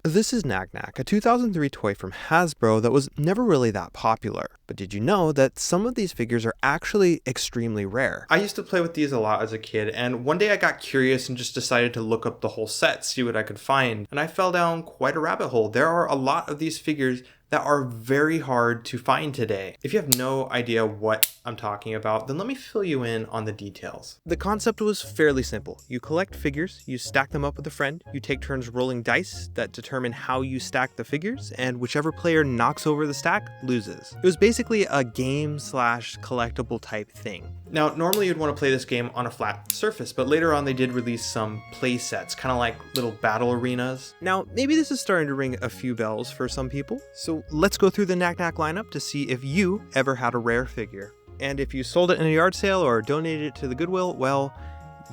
This is Naknak, a 2003 toy from Hasbro that was never really that popular. But did you know that some of these figures are actually extremely rare? I used to play with these a lot as a kid, and one day I got curious and just decided to look up the whole set, see what I could find, and I fell down quite a rabbit hole. There are a lot of these figures that are very hard to find today. If you have no idea what I'm talking about, then let me fill you in on the details. The concept was fairly simple. You collect figures, you stack them up with a friend, you take turns rolling dice that determine how you stack the figures, and whichever player knocks over the stack loses. It was basically a game/collectible type thing. Now, normally you'd want to play this game on a flat surface, but later on they did release some play sets, kind of like little battle arenas. Now, maybe this is starting to ring a few bells for some people, so let's go through the Naknak lineup to see if you ever had a rare figure. And if you sold it in a yard sale or donated it to the Goodwill, well,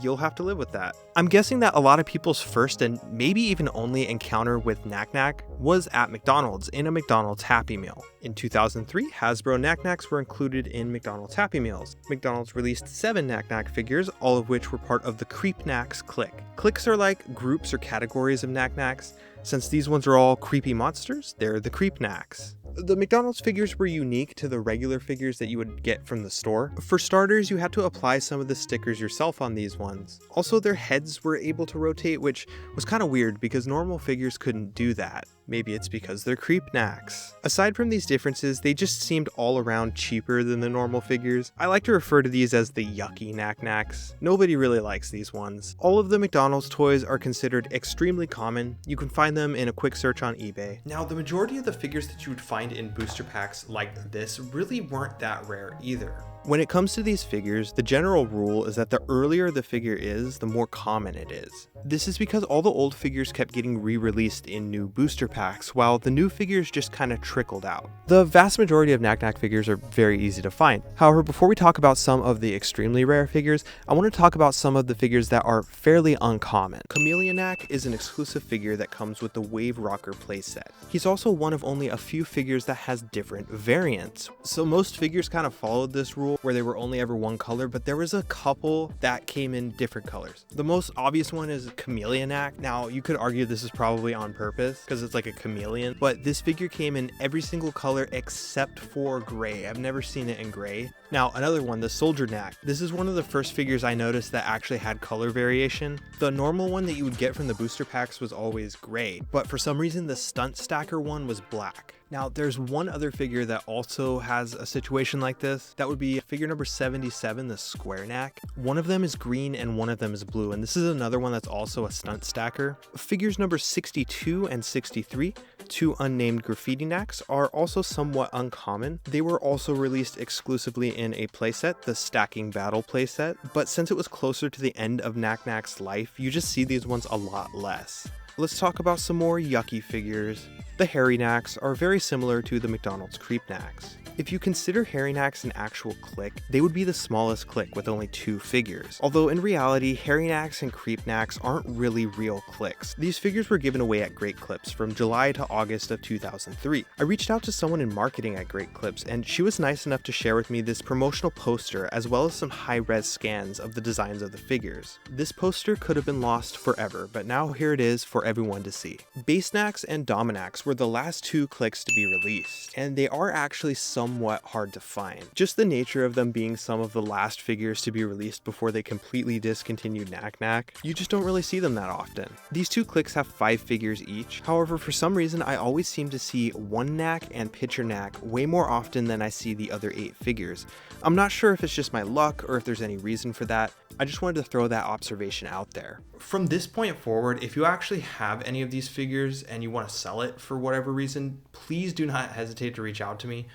you'll have to live with that. I'm guessing that a lot of people's first and maybe even only encounter with Naknak was at McDonald's in a McDonald's Happy Meal. In 2003, Hasbro Naknaks were included in McDonald's Happy Meals. McDonald's released 7 Naknak figures, all of which were part of the Creepnaks clique. Cliques are like groups or categories of Naknaks. Since these ones are all creepy monsters, they're the Creepnaks. The McDonald's figures were unique to the regular figures that you would get from the store. For starters, you had to apply some of the stickers yourself on these ones. Also, their heads were able to rotate, which was kind of weird because normal figures couldn't do that. Maybe it's because they're Creepnaks. Aside from these differences, they just seemed all around cheaper than the normal figures. I like to refer to these as the yucky Naknaks. Nobody really likes these ones. All of the McDonald's toys are considered extremely common. You can find them in a quick search on eBay. Now, the majority of the figures that you would find in booster packs like this really weren't that rare either. When it comes to these figures, the general rule is that the earlier the figure is, the more common it is. This is because all the old figures kept getting re-released in new booster packs, while the new figures just kind of trickled out. The vast majority of Naknak figures are very easy to find. However, before we talk about some of the extremely rare figures, I want to talk about some of the figures that are fairly uncommon. Chameleonak is an exclusive figure that comes with the Wave Rocker playset. He's also one of only a few figures that has different variants. So most figures kind of followed this rule where they were only ever one color, but there was a couple that came in different colors. The most obvious one is Chameleonak. Now, you could argue this is probably on purpose because it's like a chameleon, but this figure came in every single color except for gray. I've never seen it in gray. Now, another one, the Soldiernak. This is one of the first figures I noticed that actually had color variation. The normal one that you would get from the booster packs was always gray, but for some reason the Stunt Stacker one was black. Now, there's one other figure that also has a situation like this. That would be figure number 77, the Squarenak. One of them is green and one of them is blue, and this is another one that's also a stunt stacker. Figures number 62 and 63, two unnamed Graffitinaks, are also somewhat uncommon. They were also released exclusively in a playset, the Stacking Battle playset, but since it was closer to the end of Naknak's life, you just see these ones a lot less. Let's talk about some more yucky figures. The Hairynaks are very similar to the McDonald's Creepnaks. If you consider Hairynaks an actual clique, they would be the smallest clique with only 2 figures. Although in reality, Hairynaks and Creepnaks aren't really real cliques. These figures were given away at Great Clips from July to August of 2003. I reached out to someone in marketing at Great Clips, and she was nice enough to share with me this promotional poster as well as some high-res scans of the designs of the figures. This poster could have been lost forever, but now here it is for everyone to see. Basenaks and Dominaks were the last 2 cliques to be released, and they are actually somewhat hard to find. Just the nature of them being some of the last figures to be released before they completely discontinued Naknak, you just don't really see them that often. These 2 cliques have 5 figures each. However, for some reason, I always seem to see one Nak and Pitcher Nak way more often than I see the other 8 figures. I'm not sure if it's just my luck or if there's any reason for that. I just wanted to throw that observation out there. From this point forward, if you actually have any of these figures and you want to sell it for whatever reason, please do not hesitate to reach out to me.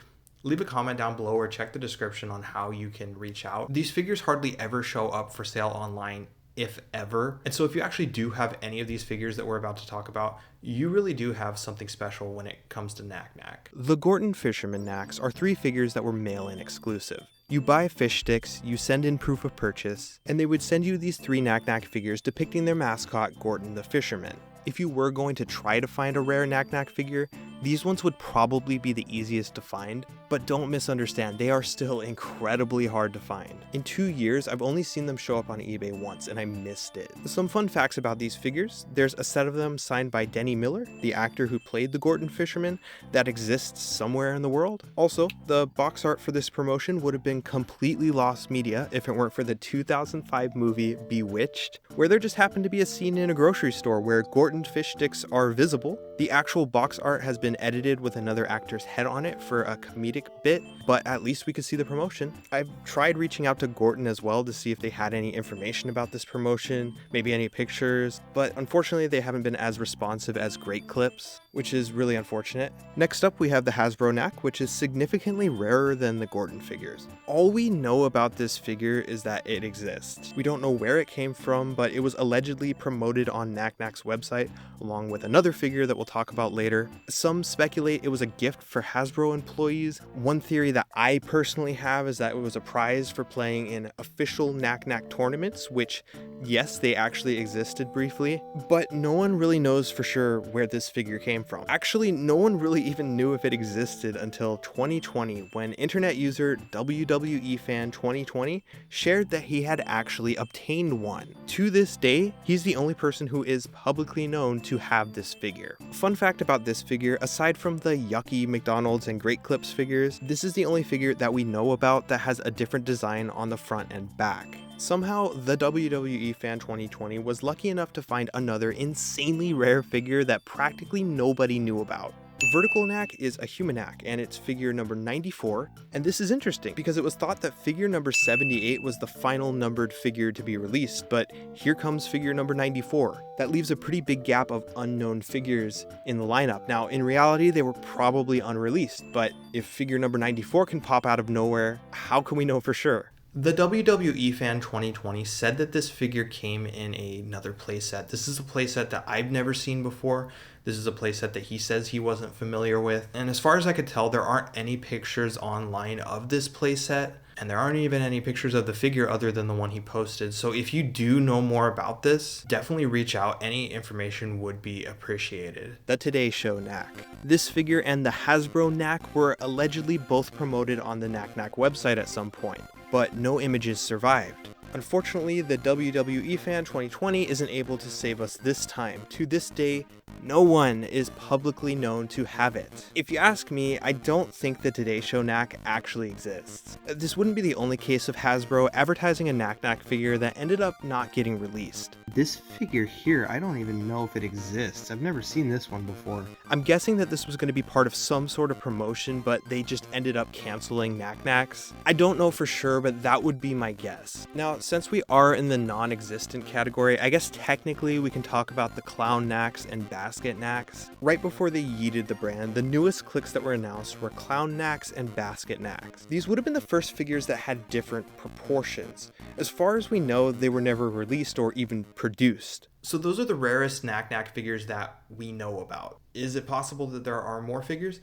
Leave a comment down below or check the description on how you can reach out. These figures hardly ever show up for sale online, if ever. And so if you actually do have any of these figures that we're about to talk about, you really do have something special when it comes to Naknak. The Gorton Fisherman Naks are 3 figures that were mail-in exclusive. You buy fish sticks, you send in proof of purchase, and they would send you these 3 Naknak figures depicting their mascot, Gorton the Fisherman. If you were going to try to find a rare Naknak figure, these ones would probably be the easiest to find, but don't misunderstand, they are still incredibly hard to find. In 2 years, I've only seen them show up on eBay once, and I missed it. Some fun facts about these figures: there's a set of them signed by Denny Miller, the actor who played the Gordon Fisherman, that exists somewhere in the world. Also, the box art for this promotion would have been completely lost media if it weren't for the 2005 movie Bewitched, where there just happened to be a scene in a grocery store where Gordon fish sticks are visible. The actual box art has been edited with another actor's head on it for a comedic bit, but at least we could see the promotion. I've tried reaching out to Gordon as well to see if they had any information about this promotion, maybe any pictures, but unfortunately they haven't been as responsive as Great Clips, which is really unfortunate. Next up, we have the Hasbro Knack, which is significantly rarer than the Gordon figures. All we know about this figure is that it exists. We don't know where it came from, but it was allegedly promoted on Naknak's website, along with another figure that we'll talk about later. Some speculate it was a gift for Hasbro employees. One theory that I personally have is that it was a prize for playing in official Naknak tournaments, which, yes, they actually existed briefly, but no one really knows for sure where this figure came from. Actually, no one really even knew if it existed until 2020, when internet user WWEFan2020 shared that he had actually obtained one. To this day, he's the only person who is publicly known to have this figure. Fun fact about this figure: aside from the yucky McDonald's and Great Clips figures, this is the only figure that we know about that has a different design on the front and back. Somehow, the WWE Fan 2020 was lucky enough to find another insanely rare figure that practically nobody knew about. Vertical Knack is a human knack, and it's figure number 94, and this is interesting because it was thought that figure number 78 was the final numbered figure to be released, but here comes figure number 94. That leaves a pretty big gap of unknown figures in the lineup. Now, in reality, they were probably unreleased, but if figure number 94 can pop out of nowhere, how can we know for sure? The WWE Fan 2020 said that this figure came in another playset. This is a playset that I've never seen before. This is a playset that he says he wasn't familiar with. And as far as I could tell, there aren't any pictures online of this playset. And there aren't even any pictures of the figure other than the one he posted. So if you do know more about this, definitely reach out. Any information would be appreciated. The Today Show Knack. This figure and the Hasbro Knack were allegedly both promoted on the Naknak website at some point, but no images survived. Unfortunately, the WWE Fan 2020 isn't able to save us this time. To this day, no one is publicly known to have it. If you ask me, I don't think the Today Show Knack actually exists. This wouldn't be the only case of Hasbro advertising a Naknak figure that ended up not getting released. This figure here, I don't even know if it exists. I've never seen this one before. I'm guessing that this was going to be part of some sort of promotion, but they just ended up canceling Naknaks. I don't know for sure, but that would be my guess. Now, since we are in the non-existent category, I guess technically we can talk about the Clownnaks and Basketnaks. Right before they yeeted the brand, the newest clicks that were announced were Clownnaks and Basketnaks. These would have been the first figures that had different proportions. As far as we know, they were never released or even produced. So those are the rarest Naknak figures that we know about. Is it possible that there are more figures?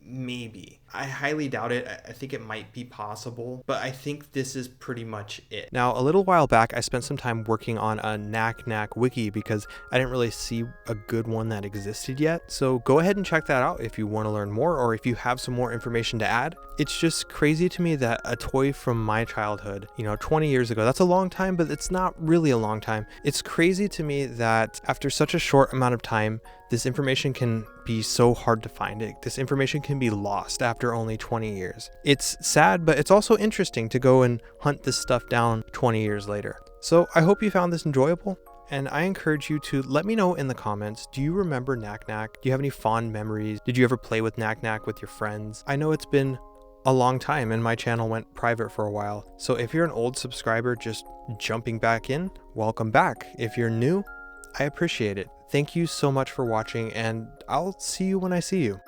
Maybe. I highly doubt it. I think it might be possible, but I think this is pretty much it. Now, a little while back, I spent some time working on a Naknak wiki because I didn't really see a good one that existed yet. So go ahead and check that out if you want to learn more or if you have some more information to add. It's just crazy to me that a toy from my childhood, 20 years ago, that's a long time, but it's not really a long time. It's crazy to me that after such a short amount of time, this information can be so hard to find. This information can be lost after only 20 years. It's sad, but it's also interesting to go and hunt this stuff down 20 years later. So I hope you found this enjoyable, and I encourage you to let me know in the comments, do you remember Naknak? Do you have any fond memories? Did you ever play with Naknak with your friends? I know it's been a long time and my channel went private for a while. So if you're an old subscriber just jumping back in, welcome back. If you're new, I appreciate it. Thank you so much for watching, and I'll see you when I see you.